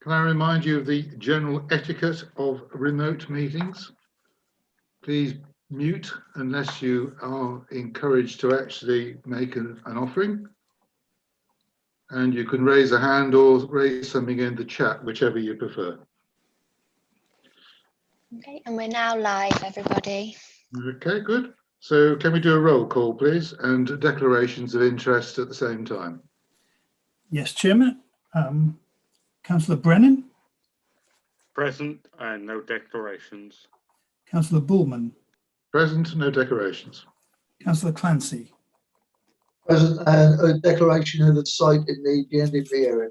Can I remind you of the general etiquette of remote meetings? Please mute unless you are encouraged to actually make an offering. And you can raise a hand or raise something in the chat, whichever you prefer. Okay, and we're now live, everybody. Okay, good. So can we do a roll call, please, and declarations of interest at the same time? Yes, Chairman. Councillor Brennan. Present and no declarations. Councillor Bullman. Present, no declarations. Councillor Clancy. Present and a declaration of the site in the GNDP area.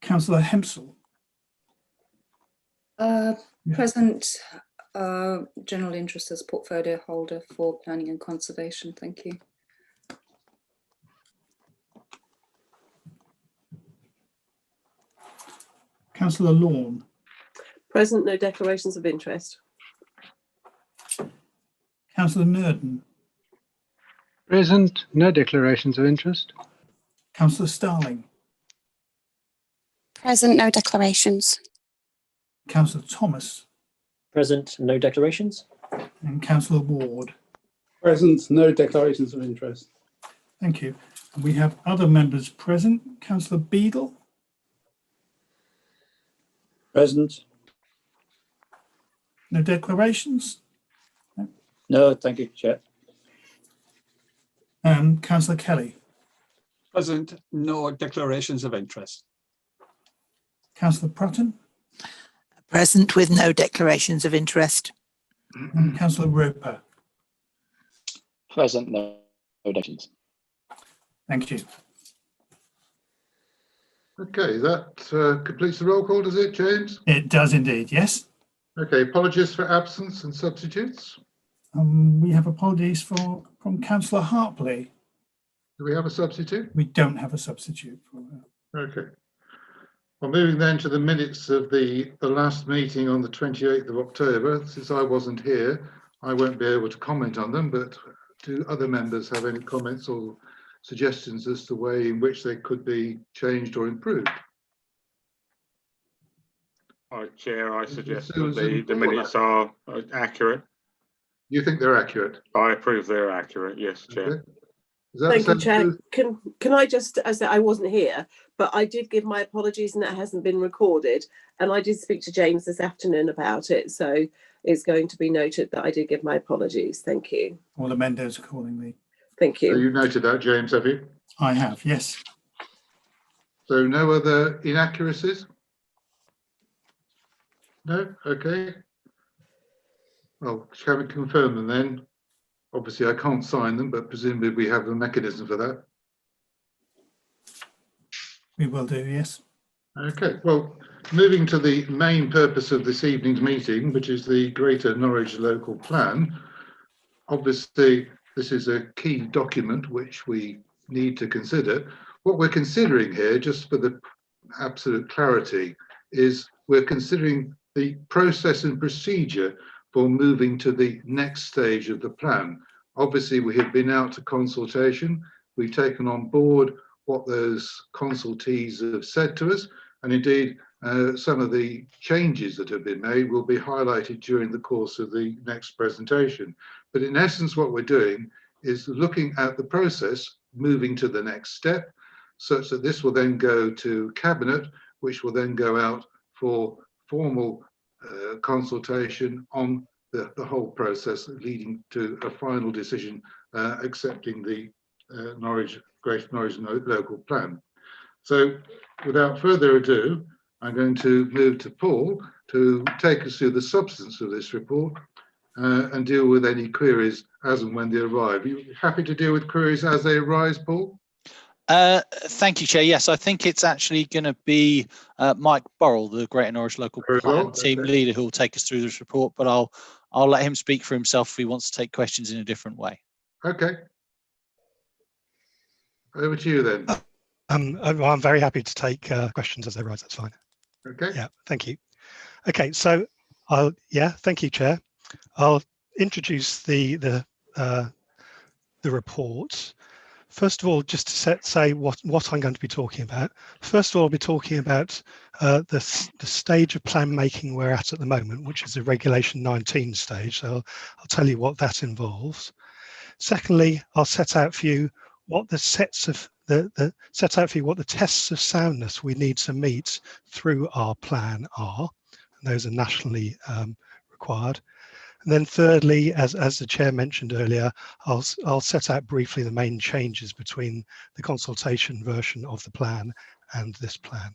Councillor Hempsel. Present, general interest as portfolio holder for planning and conservation. Thank you. Councillor Lorne. Present, no declarations of interest. Councillor Nurden. Present, no declarations of interest. Councillor Starling. Present, no declarations. Councillor Thomas. Present, no declarations. And Councillor Ward. Present, no declarations of interest. Thank you. And we have other members present. Councillor Beadle. Present. No declarations. No, thank you, Chair. Councillor Kelly. Present, no declarations of interest. Councillor Prutton. Present with no declarations of interest. And Councillor Roper. Present, no declarations. Thank you. Okay, that completes the roll call, does it, James? It does indeed, yes. Okay, apologies for absence and substitutes. We have apologies from Councillor Hartley. Do we have a substitute? We don't have a substitute for that. Okay. Well, moving then to the minutes of the last meeting on the 28th of October. Since I wasn't here, I won't be able to comment on them, but do other members have any comments or suggestions as to the way in which they could be changed or improved? Chair, I suggest that the minutes are accurate. You think they're accurate? I approve they're accurate, yes, Chair. Okay. Thank you, Chair. Can I just, as I wasn't here, but I did give my apologies and that hasn't been recorded. And I did speak to James this afternoon about it. So it's going to be noted that I did give my apologies. Thank you. We'll amend those accordingly. Thank you. So you noted that, James, have you? I have, yes. So no other inaccuracies? No? Okay. Well, shall we confirm them then? Obviously, I can't sign them, but presumably we have a mechanism for that. We will do, yes. Okay, well, moving to the main purpose of this evening's meeting, which is the Greater Norwich Local Plan. Obviously, this is a key document which we need to consider. What we're considering here, just for the absolute clarity, is we're considering the process and procedure for moving to the next stage of the plan. Obviously, we have been out to consultation. We've taken on board what those consultees have said to us, and indeed some of the changes that have been made will be highlighted during the course of the next presentation. But in essence, what we're doing is looking at the process, moving to the next step, such that this will then go to Cabinet, which will then go out for formal consultation on the whole process, leading to a final decision accepting the Greater Norwich Local Plan. So without further ado, I'm going to move to Paul to take us through the substance of this report and deal with any queries as and when they arrive. Are you happy to deal with queries as they arise, Paul? Thank you, Chair. Yes, I think it's actually going to be Mike Burrell, the Greater Norwich Local Plan team leader, who will take us through this report, but I'll let him speak for himself if he wants to take questions in a different way. Okay. Over to you then. I'm very happy to take questions as they rise. That's fine. Okay. Yeah, thank you. Okay, so thank you, Chair. introduce the report. First of all, just to say what I'm going to be talking about. First of all, I'll be talking about the stage of plan making we're at the moment, which is the Regulation 19 stage. So I'll tell you what that involves. Secondly, I'll set out for you what the tests of soundness we need to meet through our plan are. And those are nationally required. And then thirdly, as the chair mentioned earlier, I'll set out briefly the main changes between the consultation version of the plan and this plan.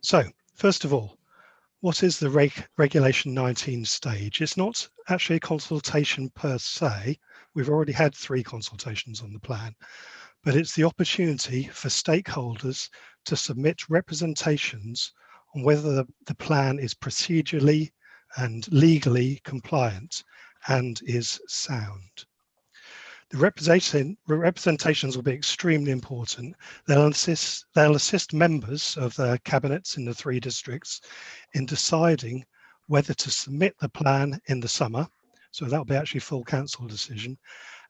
So first of all, what is the Regulation 19 stage? It's not actually a consultation per se. We've already had 3 consultations on the plan, but it's the opportunity for stakeholders to submit representations on whether the plan is procedurally and legally compliant and is sound. The representations will be extremely important. They'll assist members of their cabinets in the 3 districts in deciding whether to submit the plan in the summer. So that'll be actually full council decision,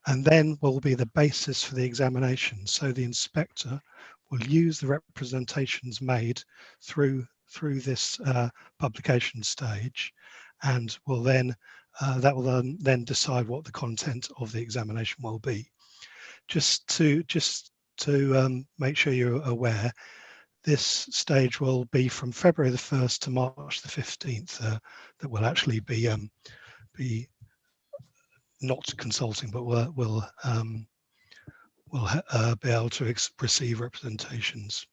and then will be the basis for the examination. So the inspector will use the representations made through this publication stage, and will then that will then decide what the content of the examination will be. Just to make sure you're aware, this stage will be from February the 1st to March the 15th. That will actually be not consulting, but will be able to receive representations.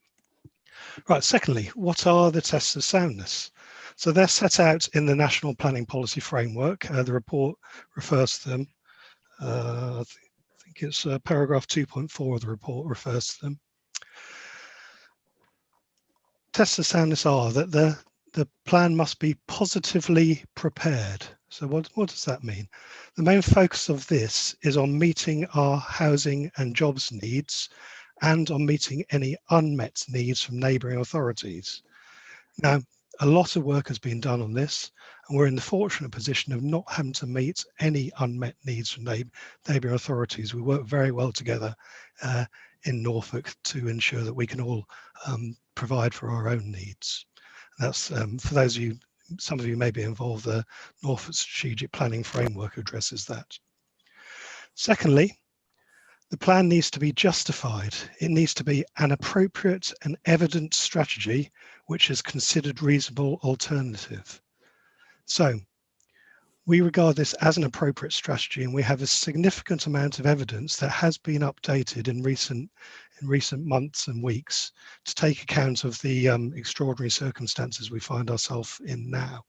Right, secondly, what are the tests of soundness? So they're set out in the National Planning Policy Framework. The report refers to them. I think it's paragraph 2.4 of the report refers to them. Tests of soundness are that the plan must be positively prepared. So what does that mean? The main focus of this is on meeting our housing and jobs needs and on meeting any unmet needs from neighbouring authorities. Now, a lot of work has been done on this, and we're in the fortunate position of not having to meet any unmet needs from neighbouring authorities. We work very well together in Norfolk to ensure that we can all provide for our own needs. And that's for those of you, some of you may be involved, the Norfolk Strategic Planning Framework addresses that. Secondly, the plan needs to be justified. It needs to be an appropriate and evident strategy which is considered reasonable alternative. So we regard this as an appropriate strategy, and we have a significant amount of evidence that has been updated in recent months and weeks to take account of the extraordinary circumstances we find ourselves in now.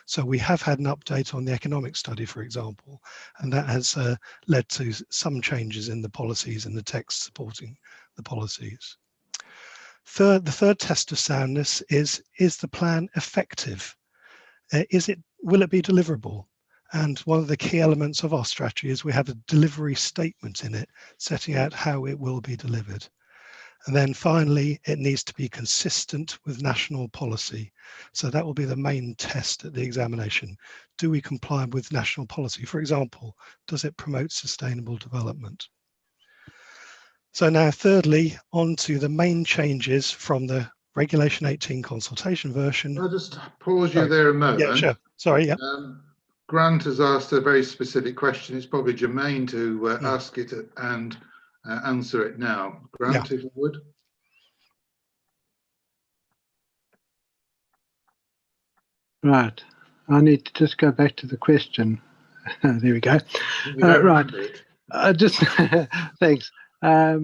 So we have had an update on the economic study, for example, and that has led to some changes in the policies and the text supporting the policies. The third test of soundness is the plan effective? Will it be deliverable? And one of the key elements of our strategy is we have a delivery statement in it, setting out how it will be delivered. And then finally, it needs to be consistent with national policy. So that will be the main test at the examination. Do we comply with national policy? For example, does it promote sustainable development? So now thirdly, on to the main changes from the Regulation 18 consultation version. I'll just pause you there a moment. Yeah, sure. Sorry, yeah. Grant has asked a very specific question. It's probably germane to ask it and answer it now. Grant, if you would. Right. I need to just go back to the question. There we go. Right. Thanks. I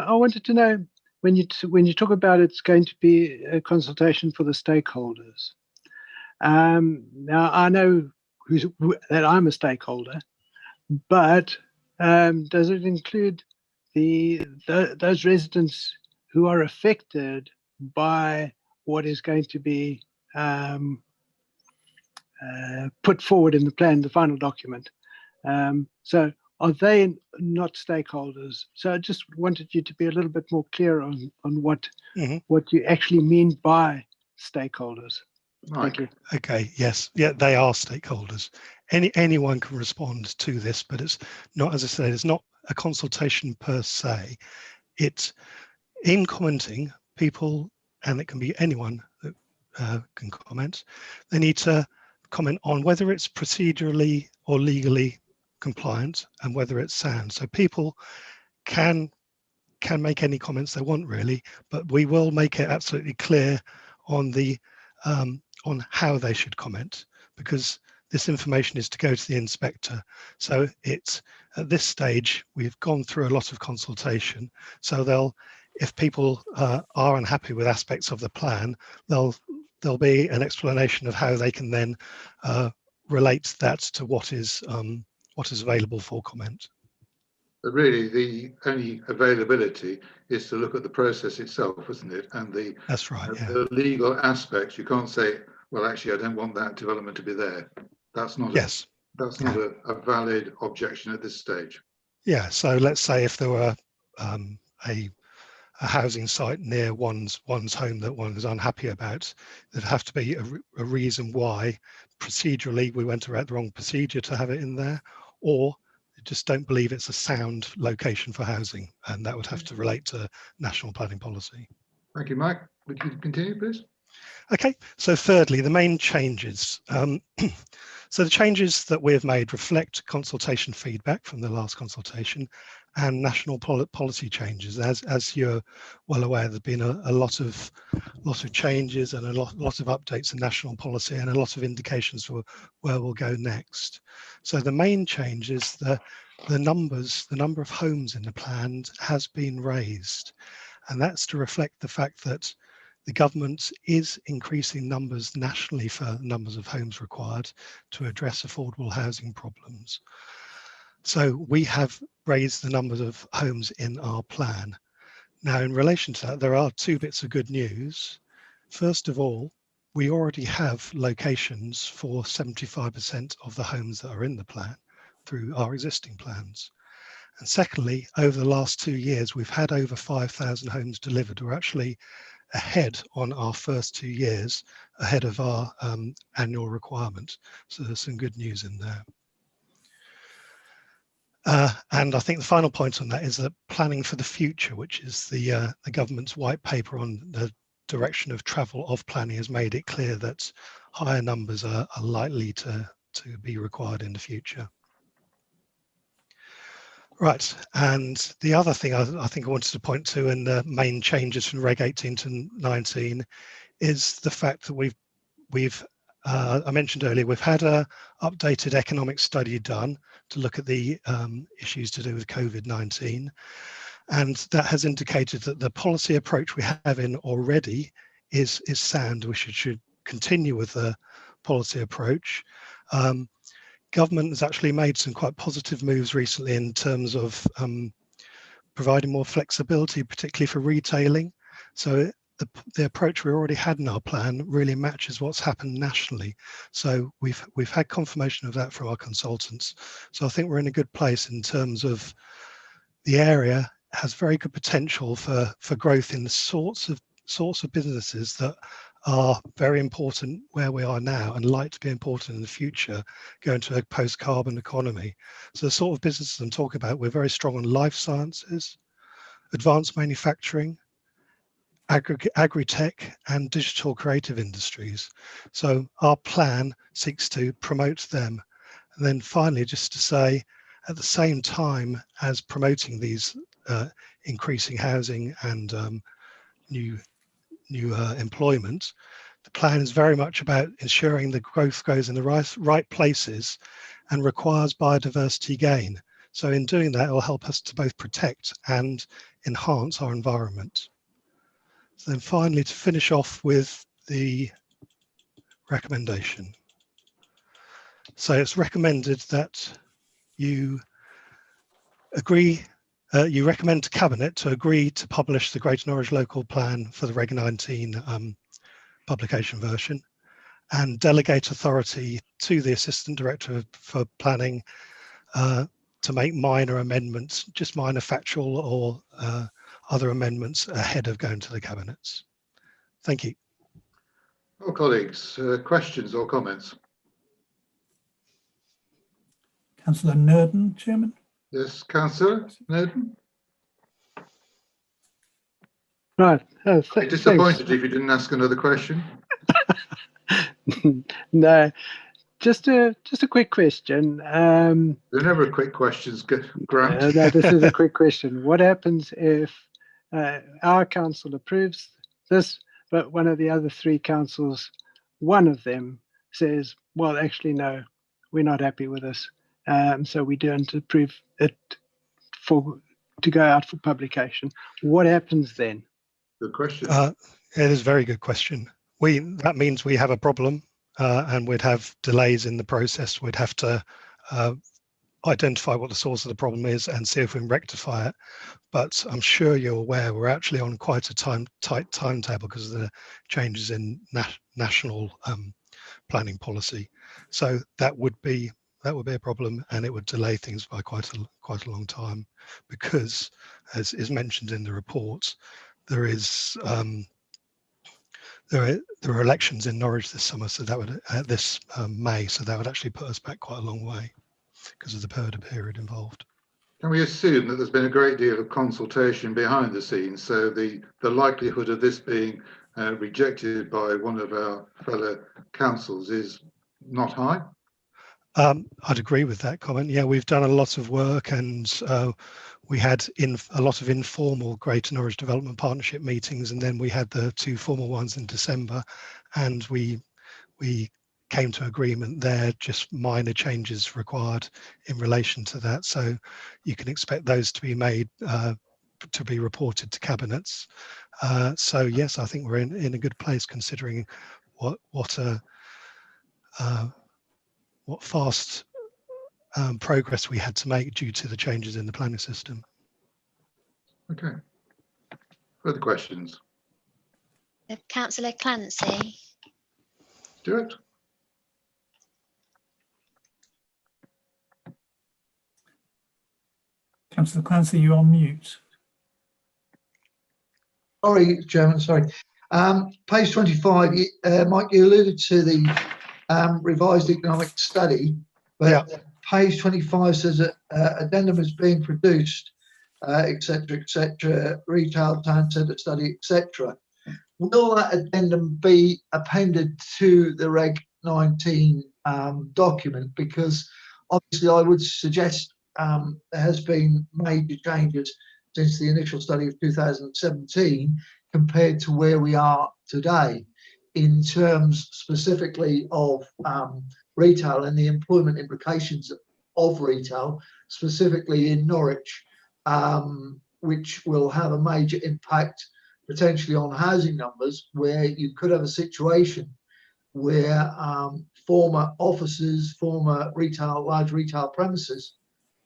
wanted to know when you talk about it's going to be a consultation for the stakeholders. Now I know that I'm a stakeholder, but does it include those residents who are affected by what is going to be put forward in the plan, the final document? So are they not stakeholders? So I just wanted you to be a little bit more clear on what you actually mean by stakeholders. Thank you. Okay, yes, yeah, they are stakeholders. Anyone can respond to this, but it's not, as I said, it's not a consultation per se. It's in commenting, people, and it can be anyone that can comment, they need to comment on whether it's procedurally or legally compliant and whether it's sound. So people can make any comments they want really, but we will make it absolutely clear on the on how they should comment, because this information is to go to the inspector. So it's at this stage we've gone through a lot of consultation, so they'll, if people are unhappy with aspects of the plan, there'll be an explanation of how they can then relate that to what is available for comment. But really, the only availability is to look at the process itself, isn't it? And the that's right. Yeah. The legal aspects. You can't say, well, actually, I don't want that development to be there. That's not yes. That's not a valid objection at this stage. Yeah. So let's say if there were a housing site near one's home that one is unhappy about, there'd have to be a reason why procedurally we went about the wrong procedure to have it in there, or just don't believe it's a sound location for housing, and that would have to relate to national planning policy. Thank you, Mike. Would you continue, please? Okay, so thirdly, the main changes. So the changes that we have made reflect consultation feedback from the last consultation and national policy changes. As you're well aware, there's been a lot of changes and a lot of updates in national policy and a lot of indications for where we'll go next. So the main change is the number of homes in the plan has been raised, and that's to reflect the fact that the government is increasing numbers nationally for numbers of homes required to address affordable housing problems. So we have raised the numbers of homes in our plan. Now, in relation to that, there are two bits of good news. First of all, we already have locations for 75% of the homes that are in the plan through our existing plans. And secondly, over the last 2 years, we've had over 5,000 homes delivered. We're actually ahead on our first 2 years, ahead of our annual requirement. So there's some good news in there. And I think the final point on that is that planning for the future, which is the government's white paper on the direction of travel of planning, has made it clear that higher numbers are likely to be required in the future. Right, and the other thing I think I wanted to point to in the main changes from Reg 18 to 19 is the fact that I mentioned earlier, we've had a updated economic study done to look at the issues to do with COVID-19, and that has indicated that the policy approach we have in already is sound. We should continue with the policy approach. Government has actually made some quite positive moves recently in terms of providing more flexibility, particularly for retailing. So the approach we already had in our plan really matches what's happened nationally. So we've had confirmation of that from our consultants. So I think we're in a good place in terms of the area has very good potential for growth in the sorts of businesses that are very important where we are now and like to be important in the future, going to a post-carbon economy. So the sort of businesses I'm talking about, we're very strong on life sciences, advanced manufacturing, agri-tech and digital creative industries. So our plan seeks to promote them. And then finally, just to say, at the same time as promoting these increasing housing and new employment, the plan is very much about ensuring the growth goes in the right places and requires biodiversity gain. So in doing that, it will help us to both protect and enhance our environment. So then finally, to finish off with the recommendation. So it's recommended that you recommend to Cabinet to agree to publish the Greater Norwich Local Plan for the Reg 19 publication version, and delegate authority to the Assistant Director for Planning to make minor amendments, just minor factual or other amendments ahead of going to the Cabinets. Thank you. Well, colleagues, questions or comments? Councillor Nurden, Chairman. Yes, Councillor Nurden? Right. I'd be disappointed if you didn't ask another question. No, just a quick question. They're never quick questions, Grant. No, this is a quick question. What happens if our council approves this, but one of the other three councils, one of them says, well, actually, no, we're not happy with this. So we don't approve it to go out for publication. What happens then? Good question. It is a very good question. That means we have a problem and we'd have delays in the process. We'd have to identify what the source of the problem is and see if we can rectify it. But I'm sure you're aware we're actually on quite a tight timetable because of the changes in national planning policy. So that would be a problem, and it would delay things by quite a long time, because, as is mentioned in the report, there are elections in Norwich this summer, so that would this May, so that would actually put us back quite a long way because of the period involved. Can we assume that there's been a great deal of consultation behind the scenes, so the likelihood of this being rejected by one of our fellow councils is not high? I'd agree with that comment. Yeah, we've done a lot of work, and we had a lot of informal Greater Norwich Development Partnership meetings, and then we had the 2 formal ones in December, and we came to agreement there, just minor changes required in relation to that. So you can expect those to be made, to be reported to cabinets. So yes, I think we're in a good place, considering what fast progress we had to make due to the changes in the planning system. Okay. Further questions? Councillor Clancy. Stuart? Councillor Clancy, you're on mute. Sorry, Chairman, sorry. Page 25, Mike, you alluded to the revised economic study, but yeah. Page 25 says that addendum is being produced, etc., retail town centre study, etc. Will that addendum be appended to the Reg 19 document? Because obviously I would suggest there has been major changes since the initial study of 2017 compared to where we are today in terms specifically of retail and the employment implications of retail, specifically in Norwich, which will have a major impact potentially on housing numbers, where you could have a situation where former offices, former large retail premises,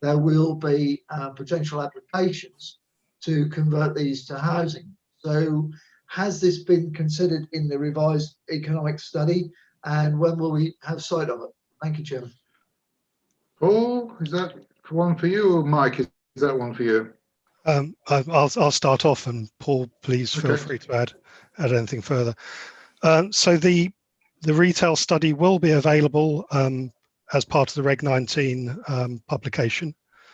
there will be potential applications to convert these to housing. So has this been considered in the revised economic study, and when will we have sight of it? Thank you, Chairman. Paul, is that one for you, or Mike, is that one for you? I'll start off, and Paul, please feel free to add anything further. So the retail study will be available as part of the Reg 19 publication.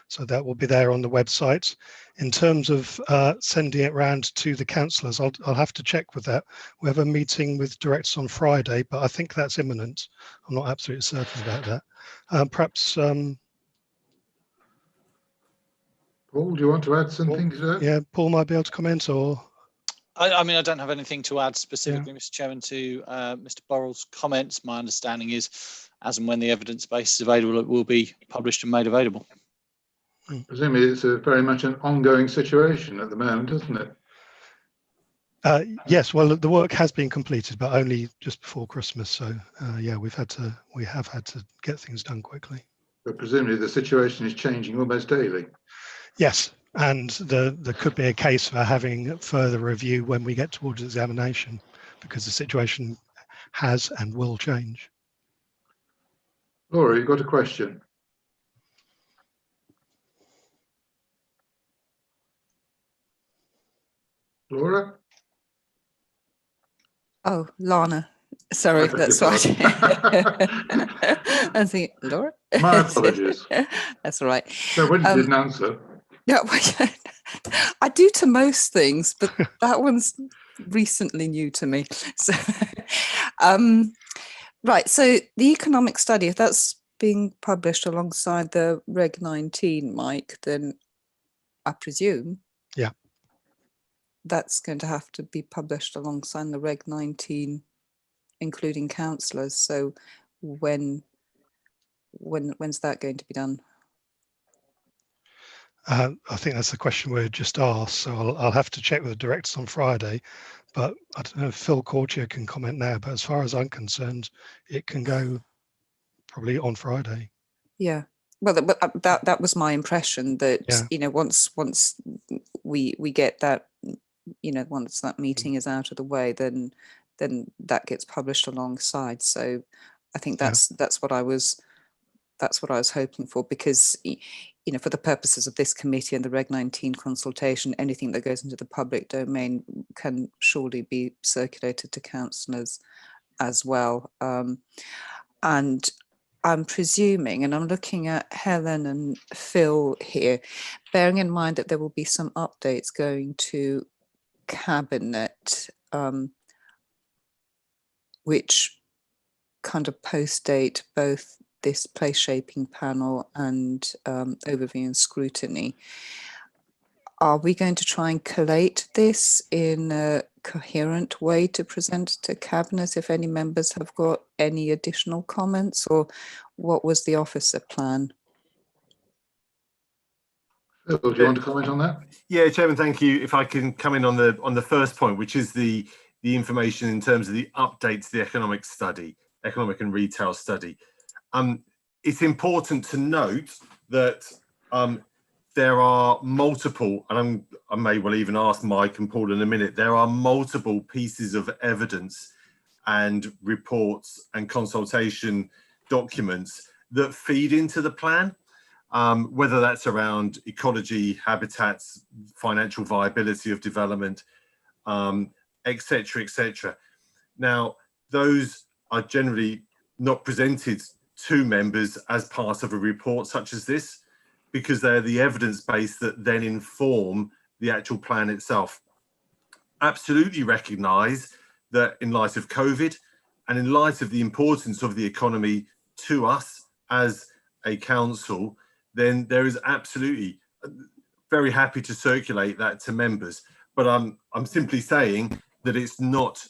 So that will be there on the website. In terms of sending it round to the councillors, I'll have to check with that. We have a meeting with directors on Friday, but I think that's imminent. I'm not absolutely certain about that. Perhaps Paul, do you want to add something to that? Yeah, Paul might be able to comment, or I mean, I don't have anything to add specifically, Mr. Chairman, to Mr. Borrell's comments. My understanding is, as and when the evidence base is available, it will be published and made available. Presumably, it's very much an ongoing situation at the moment, isn't it? Yes, well, the work has been completed, but only just before Christmas. So yeah, we have had to get things done quickly. But presumably, the situation is changing almost daily. Yes, and there could be a case for having further review when we get towards examination, because the situation has and will change. Laura, you've got a question. Laura? Oh, Lana. Sorry, I beg that's your right. pardon. I think, Laura. My apologies. That's all right. So when you didn't answer. Yeah, well, I do to most things, but that one's recently new to me. So, right. So the economic study, if that's being published alongside the Reg 19, Mike, then I presume. Yeah. That's going to have to be published alongside the Reg 19, including councillors. So when's that going to be done? I think that's the question we just asked, so I'll have to check with the directors on Friday. But I don't know if Phil Courtier can comment now, but as far as I'm concerned, it can go probably on Friday. Yeah. Well, that was my impression, that Yeah. you know, once we get that, you know, once that meeting is out of the way, then that gets published alongside. So I think that's what I was hoping for, because you know, for the purposes of this committee and the Reg 19 consultation, anything that goes into the public domain can surely be circulated to councillors as well. And I'm presuming, and I'm looking at Helen and Phil here, bearing in mind that there will be some updates going to Cabinet, which kind of post-date both this place shaping panel and overview and scrutiny. Are we going to try and collate this in a coherent way to present to Cabinet if any members have got any additional comments, or what was the officer plan? Phil, do you want to comment on that? Yeah, Chairman, thank you. If I can come in on the first point, which is the information in terms of the update to the economic and retail study. It's important to note that there are multiple, and I may well even ask Mike and Paul in a minute, there are multiple pieces of evidence and reports and consultation documents that feed into the plan, whether that's around ecology, habitats, financial viability of development, etc., etc. Now, those are generally not presented to members as part of a report such as this, because they're the evidence base that then inform the actual plan itself. Absolutely recognise that in light of COVID and in light of the importance of the economy to us as a council, then there is absolutely very happy to circulate that to members. But I'm simply saying that it's not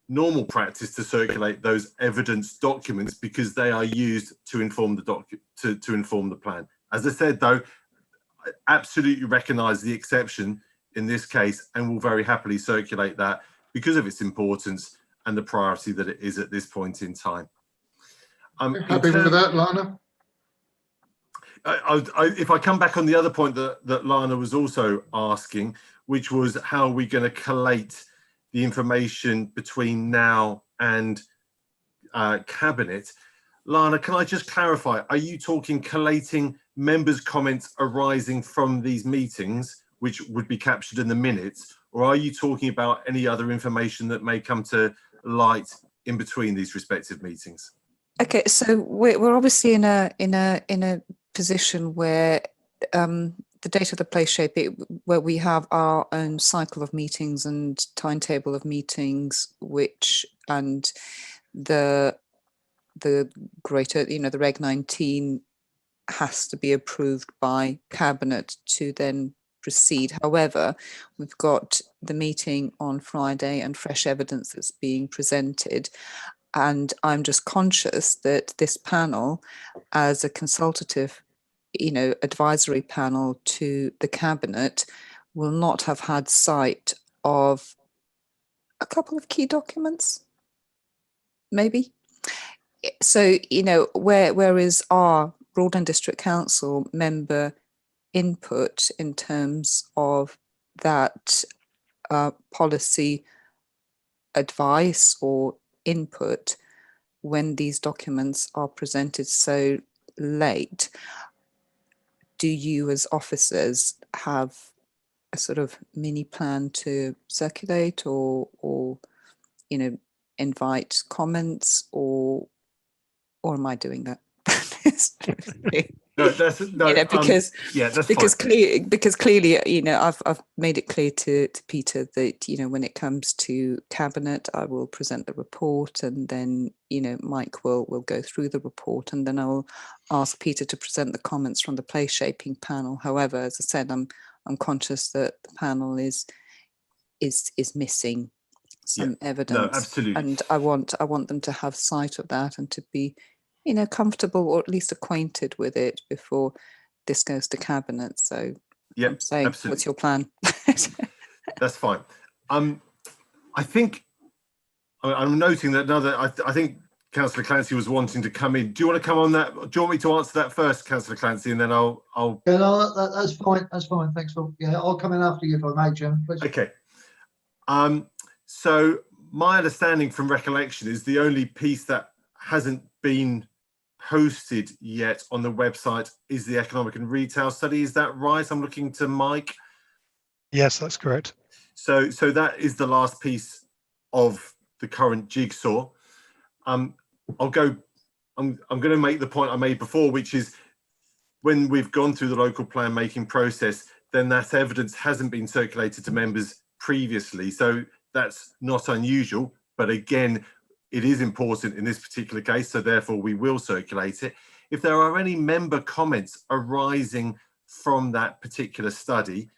normal practice to circulate those evidence documents, because they are used to inform the to inform the plan. As I said, though, I absolutely recognise the exception in this case, and will very happily circulate that because of its importance and the priority that it is at this point in time. Happy with that, Lana? If I come back on the other point that Lana was also asking, which was how are we going to collate the information between now and Cabinet. Lana, can I just clarify, are you talking collating members' comments arising from these meetings, which would be captured in the minutes, or are you talking about any other information that may come to light in between these respective meetings? Okay, so we're obviously in a position where the date of the place shape, where we have our own cycle of meetings and timetable of meetings, which and the greater, you know, the Reg 19 has to be approved by Cabinet to then proceed. However, we've got the meeting on Friday and fresh evidence that's being presented. And I'm just conscious that this panel, as a consultative, you know, advisory panel to the Cabinet, will not have had sight of a couple of key documents, maybe. So, you know, where is our Broadland District Council member input in terms of that policy advice or input when these documents are presented so late? Do you as officers have a sort of mini plan to circulate, or you know, invite comments, or am I doing that? No, that's no. You know, because yeah, that's because fine. because clearly, you know, I've made it clear to Peter that, you know, when it comes to cabinet, I will present the report, and then, you know, Mike will go through the report, and then I'll ask Peter to present the comments from the place shaping panel. However, as I said, I'm conscious that the panel is missing some evidence. No, absolutely. And I want them to have sight of that and to be, you know, comfortable or at least acquainted with it before this goes to cabinet. So I'm saying, absolutely. what's your plan? That's fine. I think I'm noting that another. I think Councillor Clancy was wanting to come in. Do you want to come on that? Do you want me to answer that first, Councillor Clancy, and then I'll. Yeah, no, that's fine. That's fine. Thanks for. Yeah, I'll come in after you if I may, Chairman. Please. Okay. So my understanding from recollection is the only piece that hasn't been posted yet on the website is the economic and retail study. Is that right? I'm looking to Mike. Yes, that's correct. So that is the last piece of the current jigsaw. I'm going to make the point I made before, which is when we've gone through the local plan making process, then that evidence hasn't been circulated to members previously. So that's not unusual, but again, it is important in this particular case, so therefore we will circulate it. If there are any member comments arising from that particular study,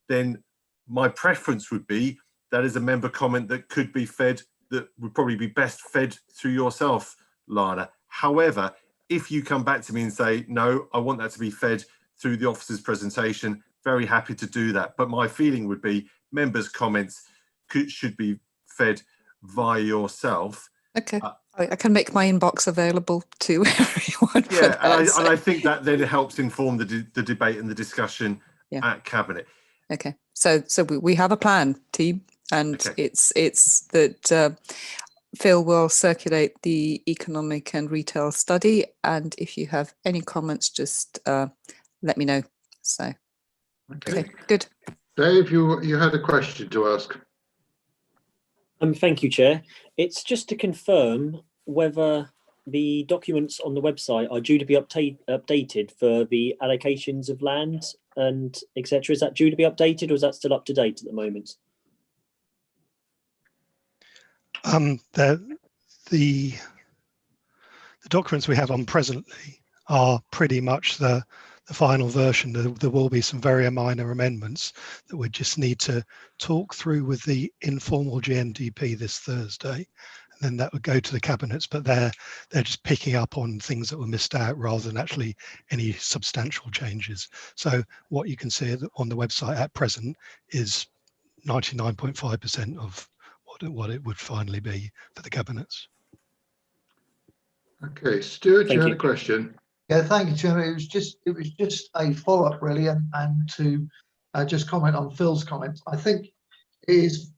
then my preference would be that is a member comment that could be fed, that would probably be best fed through yourself, Lana. However, if you come back to me and say, no, I want that to be fed through the officer's presentation, very happy to do that. But my feeling would be members' comments should be fed via yourself. Okay, I can make my inbox available to everyone. Yeah, and I think that then helps inform the debate and the discussion at cabinet. Okay, so we have a plan, team, and it's that Phil will circulate the economic and retail study, and if you have any comments, just let me know. So okay, good. Dave, you had a question to ask. Thank you, Chair. It's just to confirm whether the documents on the website are due to be updated for the allocations of land and etc. Is that due to be updated, or is that still up to date at the moment? The documents we have on presently are pretty much the final version. There will be some very minor amendments that we just need to talk through with the informal GNDP this Thursday, and then that would go to the cabinets, but they're just picking up on things that were missed out rather than actually any substantial changes. So what you can see on the website at present is 99.5% of what it would finally be for the cabinets. Okay, Stuart, you had a question. Yeah, thank you, Chairman. It was just a follow-up really, and to just comment on Phil's comments. I think it is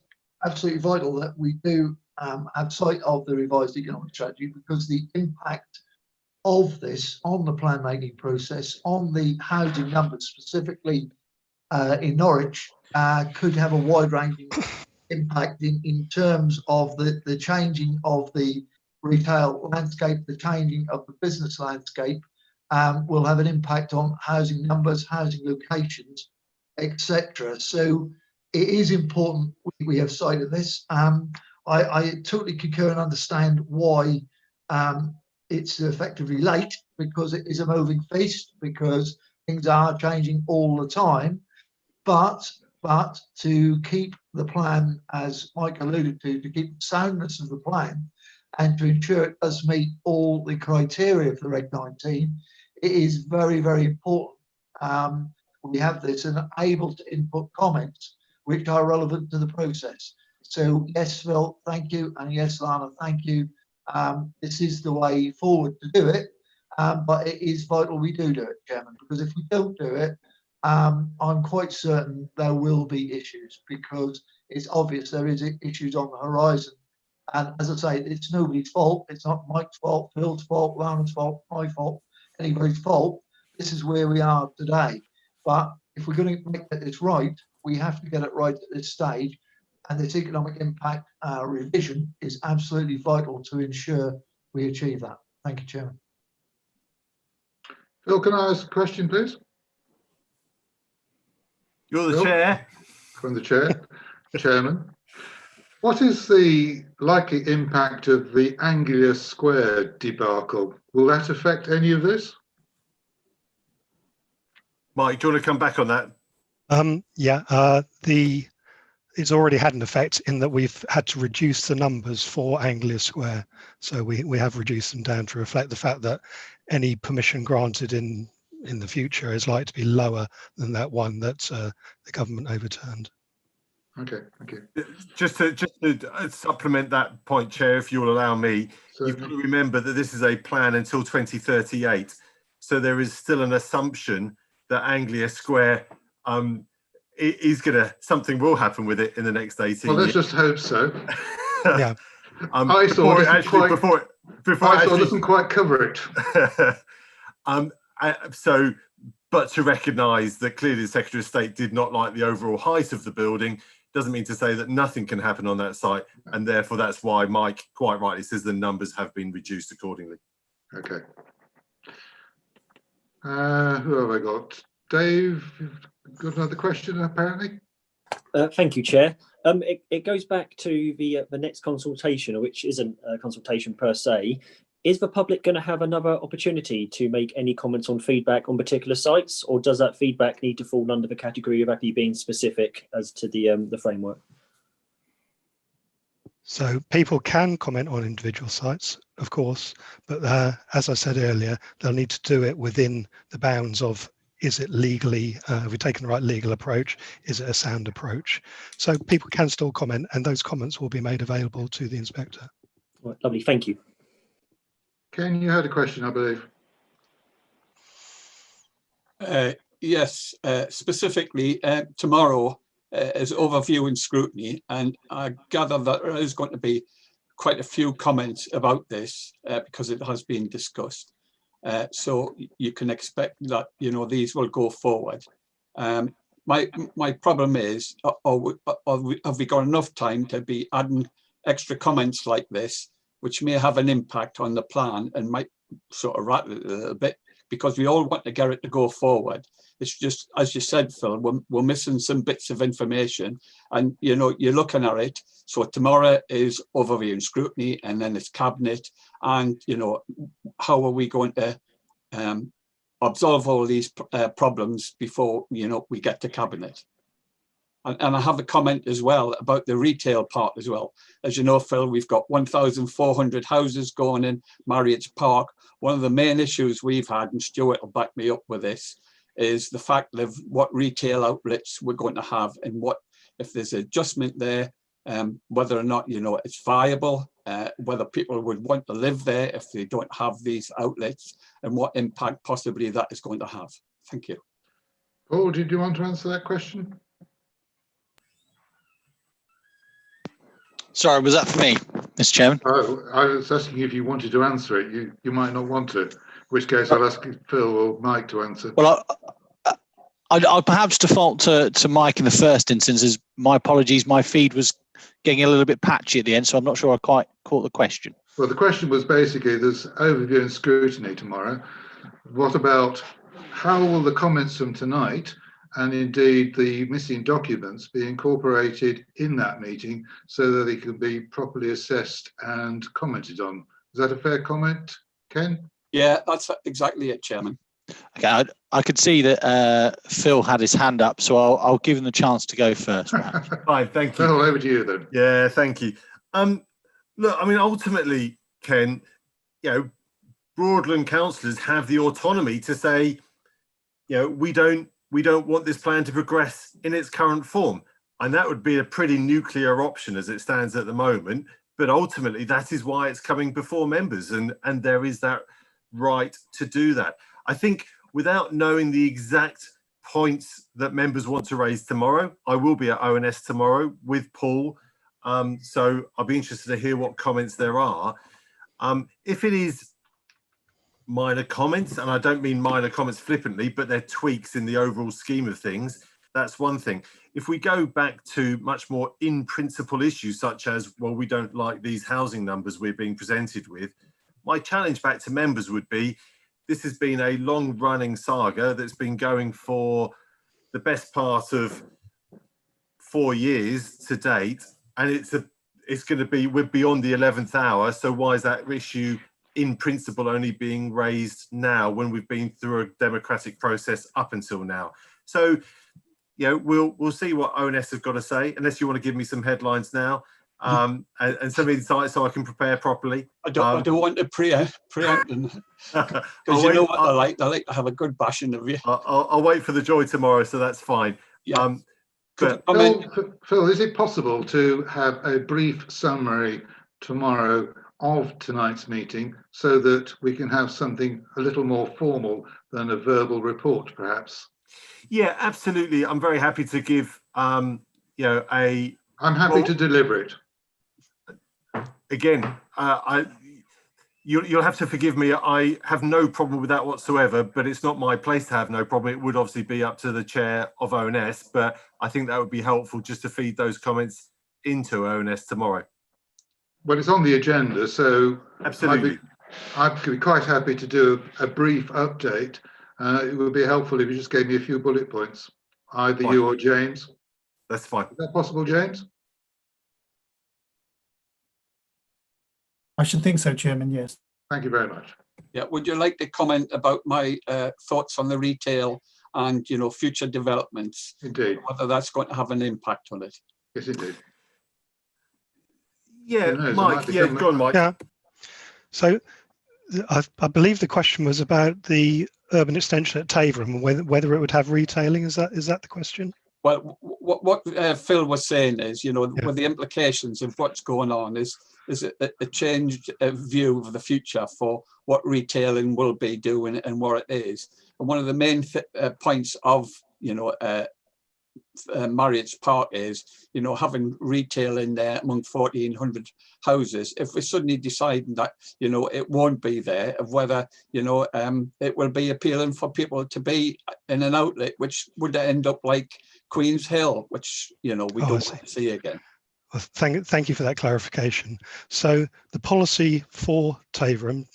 absolutely vital that we do have sight of the revised economic strategy, because the impact of this on the plan making process, on the housing numbers specifically in Norwich, could have a wide-ranging impact in terms of the changing of the retail landscape, the changing of the business landscape. Will have an impact on housing numbers, housing locations, etc. So it is important we have sight of this. I totally concur and understand why it's effectively late, because it is a moving feast, because things are changing all the time. But to keep the plan, as Mike alluded to keep the soundness of the plan and to ensure it does meet all the criteria for the Reg 19, it is very, very important we have this and are able to input comments which are relevant to the process. So yes, Phil, thank you, and yes, Lana, thank you. This is the way forward to do it, but it is vital we do it, Chairman, because if we don't do it, I'm quite certain there will be issues, because it's obvious there is issues on the horizon. And as I say, it's nobody's fault. It's not Mike's fault, Phil's fault, Lana's fault, my fault, anybody's fault. This is where we are today. But if we're going to make this right, we have to get it right at this stage. and this economic impact revision is absolutely vital to ensure we achieve that. Thank you, Chairman. Phil, can I ask a question, please? You're the Phil? chair. From the chairman. What is the likely impact of the Anglia Square debacle? Will that affect any of this? Mike, do you want to come back on that? It's already had an effect in that we've had to reduce the numbers for Anglia Square. So we have reduced them down to reflect the fact that any permission granted in the future is likely to be lower than that one that the government overturned. Okay, thank you. Just to supplement that point, Chair, if you'll allow me, you've got to remember that this is a plan until 2038. So there is still an assumption that Anglia Square something will happen with it in the next 18 years. Well, let's just hope so. Yeah. I saw it doesn't quite cover it. But to recognise that clearly the Secretary of State did not like the overall height of the building doesn't mean to say that nothing can happen on that site, and therefore that's why Mike quite rightly says the numbers have been reduced accordingly. Okay. Who have I got? Dave, you've got another question apparently? Thank you, Chair. It goes back to the next consultation, which isn't a consultation per se. Is the public going to have another opportunity to make any comments on feedback on particular sites, or does that feedback need to fall under the category of actually being specific as to the framework? So people can comment on individual sites, of course, but as I said earlier, they'll need to do it within the bounds of, is it legally, have we taken the right legal approach? Is it a sound approach? So people can still comment, and those comments will be made available to the inspector. Right, lovely, thank you. Ken, you had a question, I believe. Yes, specifically tomorrow is overview and scrutiny, and I gather that there is going to be quite a few comments about this because it has been discussed. So you can expect that, you know, these will go forward. My problem is, have we got enough time to be adding extra comments like this, which may have an impact on the plan and might sort of rattle it a little bit, because we all want to get it to go forward. It's just, as you said, Phil, we're missing some bits of information, and, you know, you're looking at it. So tomorrow is overview and scrutiny, and then it's cabinet, and, you know, how are we going to absolve all these problems before, you know, we get to cabinet? And I have a comment as well about the retail part as well. As you know, Phil, we've got 1,400 houses going in Marriott's Park. One of the main issues we've had, and Stuart will back me up with this, is the fact of what retail outlets we're going to have, and what, if there's adjustment there, whether or not, you know, it's viable, whether people would want to live there if they don't have these outlets, and what impact possibly that is going to have. Thank you. Paul, did you want to answer that question? Sorry, was that for me, Mr. Chairman? Oh, I was asking if you wanted to answer it. You might not want to, in which case I'll ask Phil or Mike to answer. Well, I'll perhaps default to Mike in the first instance. As my apologies, my feed was getting a little bit patchy at the end, so I'm not sure I quite caught the question. Well, the question was basically, there's overview and scrutiny tomorrow. What about how will the comments from tonight, and indeed the missing documents, be incorporated in that meeting so that they can be properly assessed and commented on? Is that a fair comment, Ken? Yeah, that's exactly it, Chairman. Okay, I could see that Phil had his hand up, so I'll give him the chance to go first. Fine, thank you. Phil, over to you then. Yeah, thank you. Look, I mean, ultimately, Ken, you know, Broadland councillors have the autonomy to say, you know, we don't want this plan to progress in its current form. And that would be a pretty nuclear option as it stands at the moment. But ultimately, that is why it's coming before members. And there is that right to do that. I think without knowing the exact points that members want to raise tomorrow, I will be at ONS tomorrow with Paul. So I'll be interested to hear what comments there are. If it is minor comments, and I don't mean minor comments flippantly, but they're tweaks in the overall scheme of things, that's one thing. If we go back to much more in principle issues, such as, well, we don't like these housing numbers we're being presented with, my challenge back to members would be, this has been a long running saga that's been going for the best part of 4 years to date, and it's going to be, we're beyond the 11th hour. So why is that issue in principle only being raised now when we've been through a democratic process up until now? So, you know, we'll see what ONS have got to say, unless you want to give me some headlines now, and some insights so I can prepare properly. I don't want to preempt them, because you know what they're like. They like to have a good bashing of you. I'll wait for the joy tomorrow, so that's fine. Yeah. But Phil, is it possible to have a brief summary tomorrow of tonight's meeting so that we can have something a little more formal than a verbal report, perhaps? Yeah, absolutely. I'm very happy to give, I'm happy to deliver it. Again, you'll have to forgive me. I have no problem with that whatsoever, but it's not my place to have no problem. It would obviously be up to the chair of ONS, but I think that would be helpful just to feed those comments into ONS tomorrow. Well, it's on the agenda, so absolutely. I'd be quite happy to do a brief update. It would be helpful if you just gave me a few bullet points, either you or James. That's fine. Is that possible, James? I should think so, Chairman, yes. Thank you very much. Yeah, would you like to comment about my thoughts on the retail and, you know, future developments? Indeed. Whether that's going to have an impact on it? Yes, indeed. Yeah, Mike. Yeah, go on, Mike. Yeah. So I believe the question was about the urban extension at Taverham and whether it would have retailing. Is that the question? Well, what Phil was saying is, you know, with the implications of what's going on is a changed view of the future for what retailing will be doing and what it is. And one of the main points of, you know, Marriott's Park is, you know, having retail in there among 1,400 houses. If we're suddenly deciding that, you know, it won't be there, of whether, you know, it will be appealing for people to be in an outlet, which would end up like Queen's Hill, which, you know, we don't want to see again. Well, thank you for that clarification. So the policy for Taverham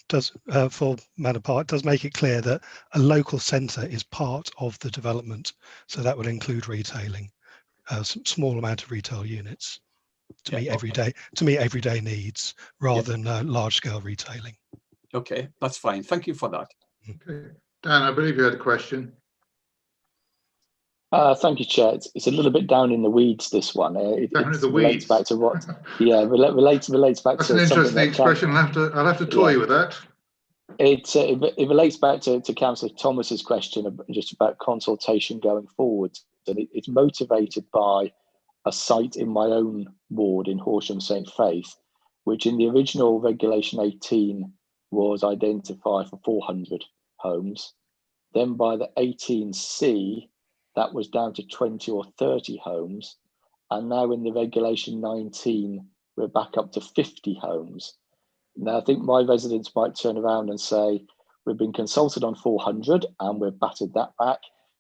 for Manor Park does make it clear that a local centre is part of the development. So that would include retailing, some small amount of retail units to meet everyday needs rather than large scale retailing. Okay, that's fine. Thank you for that. Okay. Dan, I believe you had a question. Thank you, Chair. It's a little bit down in the weeds, this one. It relates back to what, relates back That's to an interesting something expression. I'll have to toy with that. It relates back to Councillor Thomas's question just about consultation going forward. And it's motivated by a site in my own ward in Horsham St Faith, which in the original Regulation 18 was identified for 400 homes. Then by the 18C, that was down to 20 or 30 homes. And now in the Regulation 19, we're back up to 50 homes. Now, I think my residents might turn around and say, we've been consulted on 400 and we've battered that back.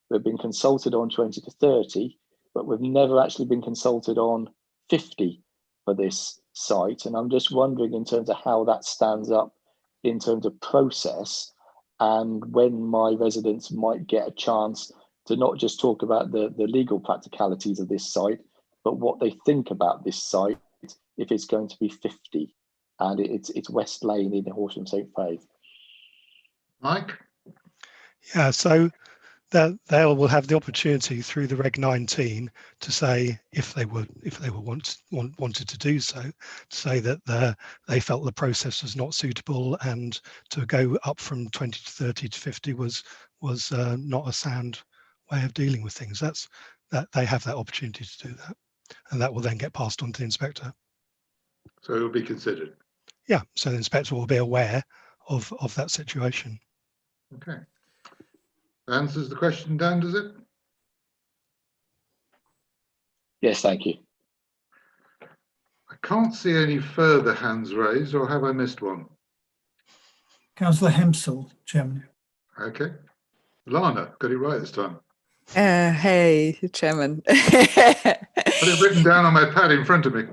We've been consulted on 20 to 30, but we've never actually been consulted on 50 for this site. And I'm just wondering in terms of how that stands up in terms of process and when my residents might get a chance to not just talk about the legal practicalities of this site, but what they think about this site if it's going to be 50. And it's West Lane in Horsham St Faith. Mike? Yeah, so they will have the opportunity through the Reg 19 to say if they wanted to do so, to say that they felt the process was not suitable and to go up from 20 to 30 to 50 was not a sound way of dealing with things. That they have that opportunity to do that, and that will then get passed on to the inspector. So it will be considered. Yeah, so the inspector will be aware of that situation. Okay. Answers the question, Dan, does it? Yes, thank you. I can't see any further hands raised, or have I missed one? Councillor Hempsall, Chairman. Okay. Lana, got it right this time. Hey, Chairman. I've got it written down on my pad in front of me.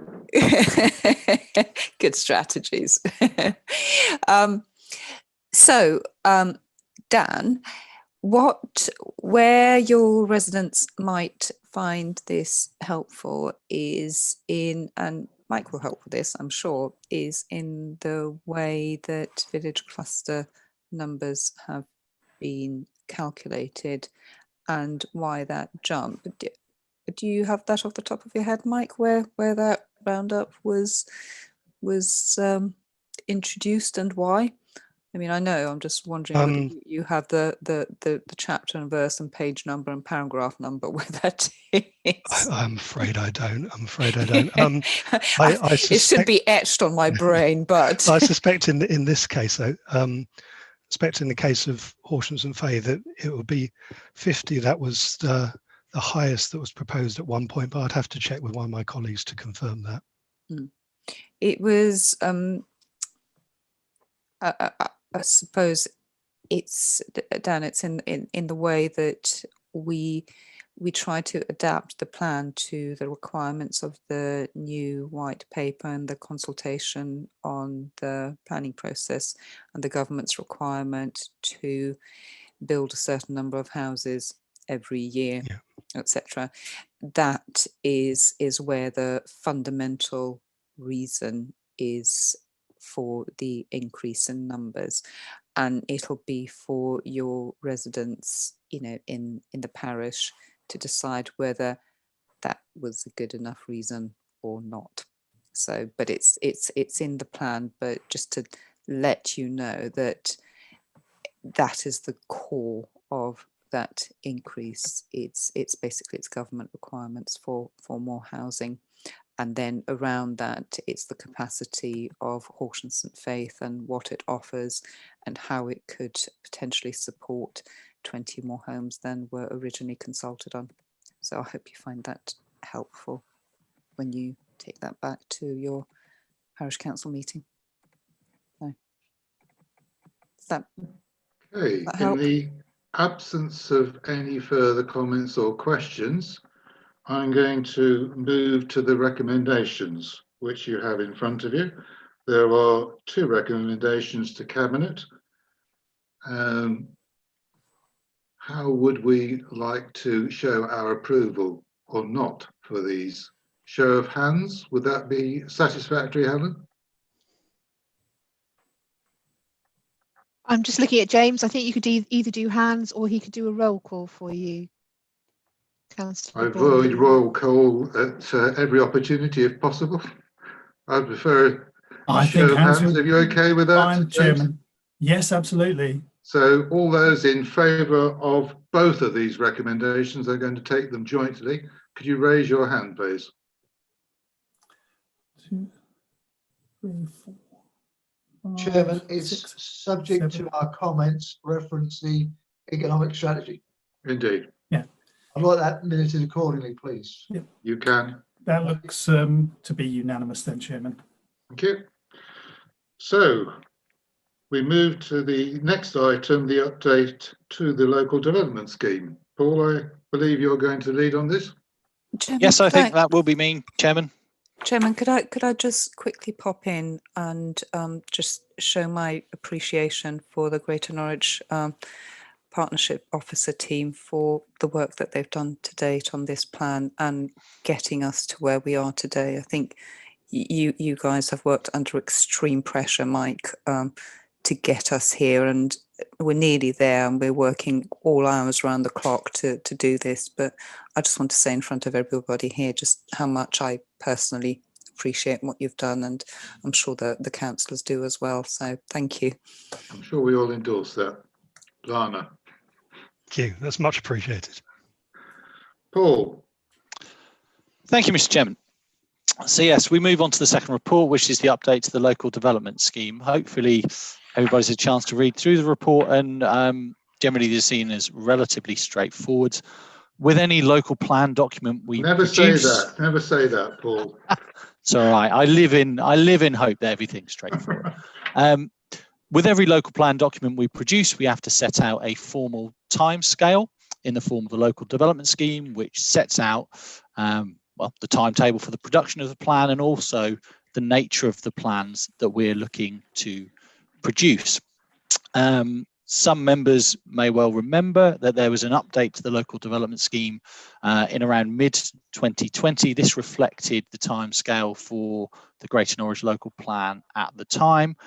Good strategies. Dan, where your residents might find this helpful is in, and Mike will help with this, I'm sure, is in the way that village cluster numbers have been calculated and why that jump. Do you have that off the top of your head, Mike, where that roundup was introduced and why? I mean, I know, I'm just wondering whether you have the chapter and verse and page number and paragraph number where that is. I'm afraid I don't. It should be etched on my brain, but I suspect in this case, though, expect in the case of Horshams and Fay that it would be 50. That was the highest that was proposed at one point, but I'd have to check with one of my colleagues to confirm that. It was, I suppose it's, Dan, it's in the way that we try to adapt the plan to the requirements of the new white paper and the consultation on the planning process and the government's requirement to build a certain number of houses every year, etc. That is where the fundamental reason is for the increase in numbers, and it'll be for your residents, in the parish to decide whether that was a good enough reason or not. So, but it's in the plan, but just to let you know that that is the core of that increase. It's basically government requirements for more housing. And then around that, it's the capacity of Horsham St Faith and what it offers and how it could potentially support 20 more homes than were originally consulted on. So I hope you find that helpful when you take that back to your parish council meeting. Okay, in the absence of any further comments or questions, I'm going to move to the recommendations, which you have in front of you. There are 2 recommendations to Cabinet. How would we like to show our approval or not for these? Show of hands, would that be satisfactory, Helen? I'm just looking at James. I think you could either do hands or he could do a roll call for you. I avoid roll call at every opportunity if possible. I prefer a show of hands. Are you okay with that, fine, Chairman? Yes, absolutely. So all those in favour of both of these recommendations, are going to take them jointly. Could you raise your hand, please? 2, 3, 4, 5, Chairman, it's 6, subject 7. to our comments reference the economic strategy. Indeed. Yeah. I'd like that minuted accordingly, please. Yep. You can. That looks to be unanimous then, Chairman. Thank you. So we move to the next item, the update to the local development scheme. Paul, I believe you're going to lead on this. Chairman, yes, I think that will be me, Chairman. Chairman, could I just quickly pop in and just show my appreciation for the Greater Norwich Partnership Officer team for the work that they've done to date on this plan and getting us to where we are today. I think you guys have worked under extreme pressure, Mike, to get us here, and we're nearly there, and we're working all hours around the clock to do this. But I just want to say in front of everybody here just how much I personally appreciate what you've done, and I'm sure that the councillors do as well. So thank you. I'm sure we all endorse that. Lana. Thank you. That's much appreciated. Paul. Thank you, Mr. Chairman. So yes, we move on to the second report, which is the update to the local development scheme. Hopefully everybody's had a chance to read through the report, and generally the scene is relatively straightforward. With any local plan document we never produce, say that. Never say that, Paul. it's all right. I live in hope that everything's straightforward. With every local plan document we produce, we have to set out a formal time scale in the form of the local development scheme, which sets out well, the timetable for the production of the plan and also the nature of the plans that we're looking to produce. Some members may well remember that there was an update to the local development scheme in around mid-2020. This reflected the timescale for the Greater Norwich local plan at the time.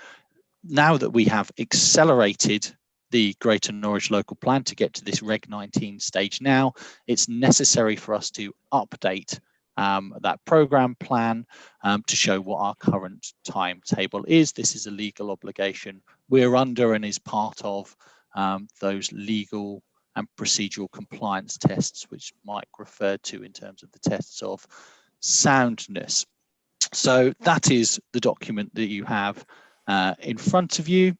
Now that we have accelerated the Greater Norwich local plan to get to this Reg 19 stage now, it's necessary for us to update that programme plan to show what our current timetable is. This is a legal obligation we're under and is part of those legal and procedural compliance tests which Mike referred to in terms of the tests of soundness. So that is the document that you have in front of you.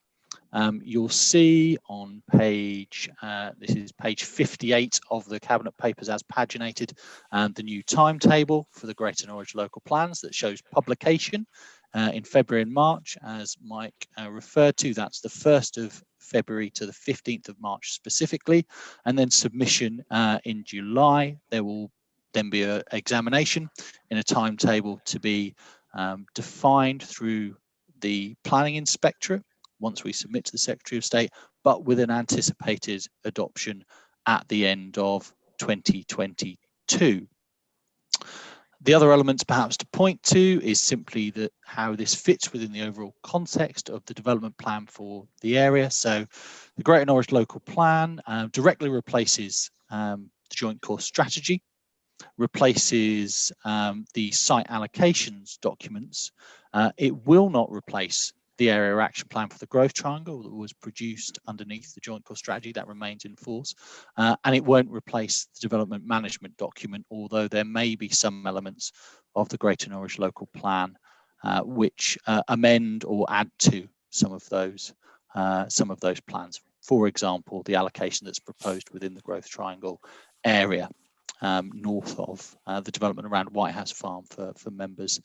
You'll see on page, this is page 58 of the Cabinet Papers as paginated, the new timetable for the Greater Norwich local plans that shows publication in February and March, as Mike referred to. That's the 1st of February to the 15th of March specifically, and then submission in July. There will then be an examination in a timetable to be defined through the planning inspectorate once we submit to the Secretary of State, but with an anticipated adoption at the end of 2022. The other elements perhaps to point to is simply that how this fits within the overall context of the development plan for the area. So the Greater Norwich local plan directly replaces the joint course strategy, replaces the site allocations documents. It will not replace the area action plan for the growth triangle that was produced underneath the joint course strategy. That remains in force, and it won't replace the development management document, although there may be some elements of the Greater Norwich local plan which amend or add to some of those plans. For example, the allocation that's proposed within the growth triangle area north of the development around White House Farm for members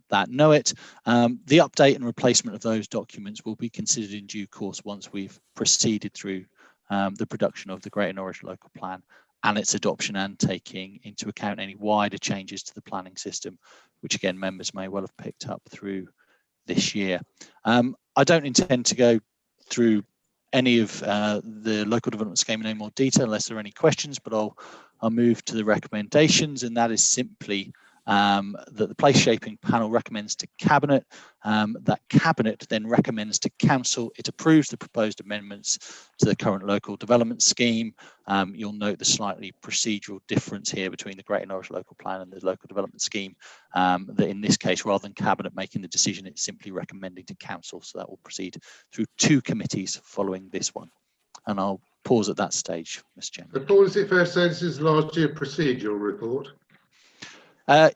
that know it. The update and replacement of those documents will be considered in due course once we've proceeded through the production of the Greater Norwich local plan and its adoption, and taking into account any wider changes to the planning system, which again members may well have picked up through this year. I don't intend to go through any of the local development scheme in any more detail unless there are any questions, but I'll move to the recommendations, and that is simply that the place shaping panel recommends to Cabinet, that Cabinet then recommends to Council. It approves the proposed amendments to the current local development scheme. You'll note the slightly procedural difference here between the Greater Norwich local plan and the local development scheme, that in this case, rather than Cabinet making the decision, it's simply recommending to Council. So that will proceed through 2 committees following this one. And I'll pause at that stage, Mr. Chairman. But Paul, is it fair to say this is largely a procedural report?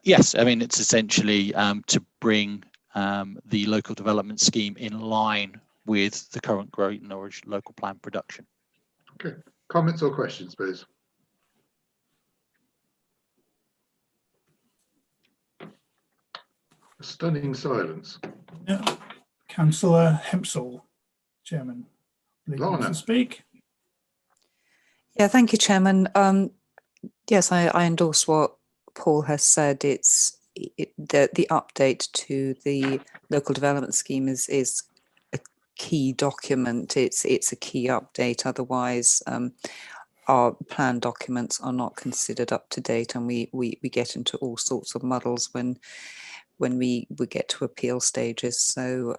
Yes, I mean, it's essentially to bring the local development scheme in line with the current Greater Norwich local plan production. Okay, comments or questions, please? A stunning silence. Yeah. Councillor Hempsall, Chairman, please to speak. Yeah, thank you, Chairman. Yes, I endorse what Paul has said. It's the update to the local development scheme is a key document. It's a key update. Otherwise, our plan documents are not considered up to date, and we get into all sorts of muddles when we get to appeal stages. So,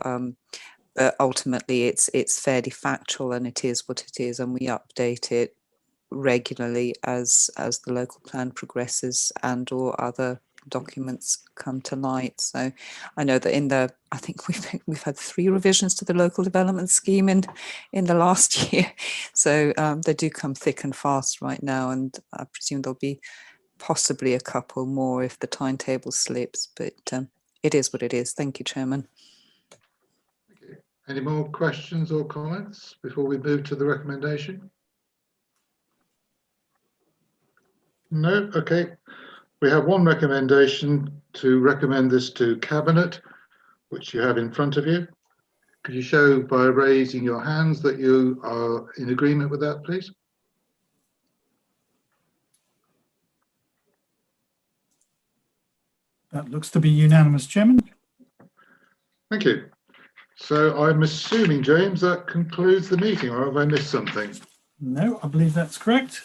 but ultimately, it's fairly factual, and it is what it is, and we update it regularly as the local plan progresses and or other documents come to light. So I know that I think we've had 3 revisions to the local development scheme in the last year. So they do come thick and fast right now, and I presume there'll be possibly a couple more if the timetable slips, but it is what it is. Thank you, Chairman. Okay. Any more questions or comments before we move to the recommendation? No? Okay. We have one recommendation to recommend this to Cabinet, which you have in front of you. Could you show by raising your hands that you are in agreement with that, please? That looks to be unanimous, Chairman. Thank you. So I'm assuming, James, that concludes the meeting, or have I missed something? No, I believe that's correct.